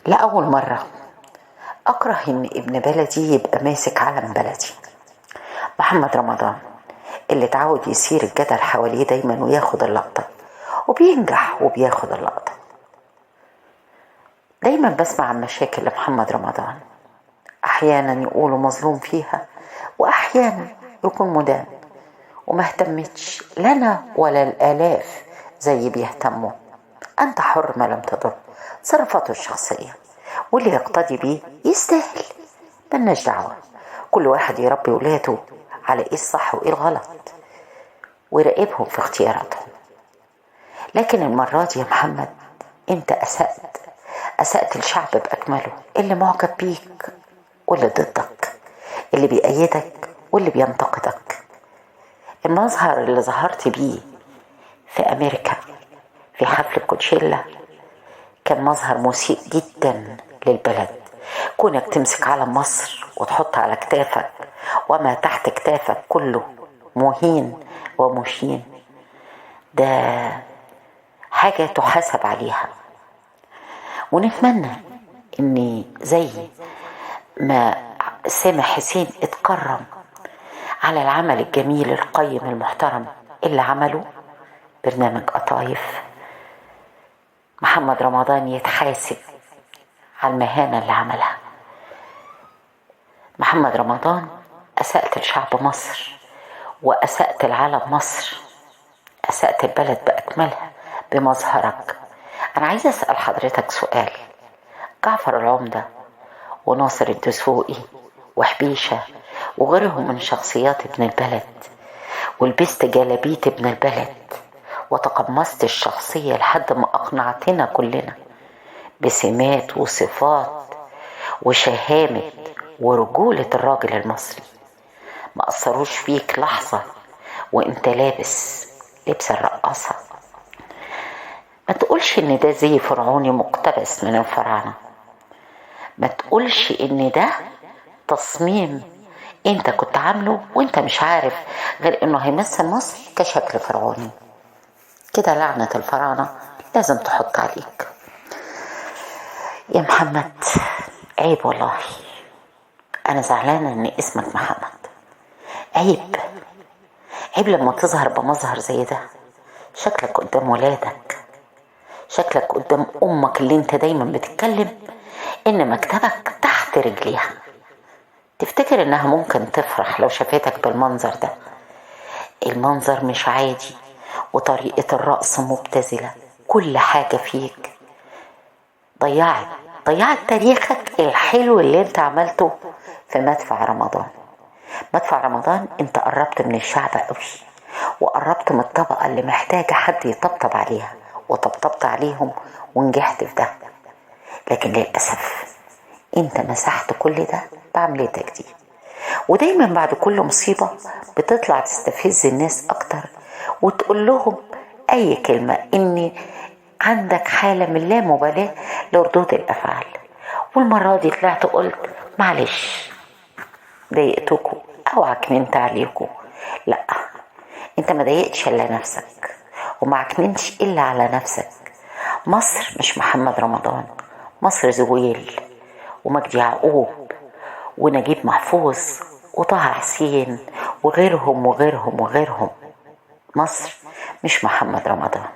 لأول مرة أكره إن ابن بلدي يبقى ماسك علم بلدي. محمد رمضان اللي اتعود يثير الجدل حواليه دايما وياخد اللقطة، وبينجح وبياخد اللقطة. دايما بسمع عن مشاكل لمحمد رمضان، أحيانا يقولوا مظلوم فيها وأحيانا يكون مدان، وما اهتمتش لنا ولا الآلاف زي بيهتموا. أنت حر ما لم تضر، تصرفاته الشخصية واللي يقتدي بيه يستاهل، ملناش دعوة. كل واحد يربي ولاده على ايه الصح وايه الغلط ويراقبهم في اختياراتهم. لكن المرة دي يا محمد انت أسأت الشعب بأكمله، اللي معجب بيك واللي ضدك، اللي بيأيدك واللي بينتقدك. المظهر اللي ظهرت بيه في أمريكا في حفل كوتشيلا كان مظهر مسيء جدا للبلد. كونك تمسك علم مصر وتحط على كتافك وما تحت كتافك كله مهين ومشين، ده حاجة تحاسب عليها. ونتمنى ان زي ما سامح حسين اتكرم على العمل الجميل القيم المحترم اللي عمله برنامج قطايف، محمد رمضان يتحاسب على المهانة اللي عملها. محمد رمضان أسأت الشعب مصر وأسأت العالم مصر، أسأت البلد بأكملها بمظهرك. أنا عايزة أسأل حضرتك سؤال. جعفر العمدة وناصر الدسوقي وحبيشة وغيرهم من شخصيات ابن البلد، ولبست جلابية ابن البلد وتقمصت الشخصية لحد ما أقنعتنا كلنا بسمات وصفات وشهامة ورجولة الراجل المصري. ما أثروش فيك لحظة وانت لابس لبس الرقاصة. ما تقولش ان ده زي فرعوني مقتبس من الفراعنة، ما تقولش ان ده تصميم انت كنت عامله وانت مش عارف غير انه هيمثل مصر كشكل فرعوني. كده لعنة الفراعنة لازم تحط عليك يا محمد. عيب والله، انا زعلانة ان اسمك محمد. عيب لما تظهر بمظهر زي ده، شكلك قدام ولادك، شكلك قدام امك اللي انت دايما بتتكلم ان مكتبك تحت رجليها. تفتكر انها ممكن تفرح لو شافتك بالمنظر ده؟ المنظر مش عادي، وطريقة الرقص مبتذلة، كل حاجة فيك ضيعت تاريخك الحلو اللي انت عملته في مدفع رمضان. مدفع رمضان انت قربت من الشعب قوي، وقربت من الطبقة اللي محتاجة حد يطبطب عليها، وطبطبت عليهم ونجحت في ده. لكن للأسف انت مسحت كل ده بعملتك دي. ودايما بعد كل مصيبة بتطلع تستفز الناس اكتر وتقول لهم اي كلمة، ان عندك حالة من لا مبالاة لردود الافعال. والمرة دي طلعت قلت معلش ضايقتكم او عكننت عليكم. لا، انت ما ضايقتش الا نفسك وما عكننتش الا على نفسك. مصر مش محمد رمضان، مصر زويل ومجدي يعقوب ونجيب محفوظ وطه حسين وغيرهم. مصر مش محمد رمضان.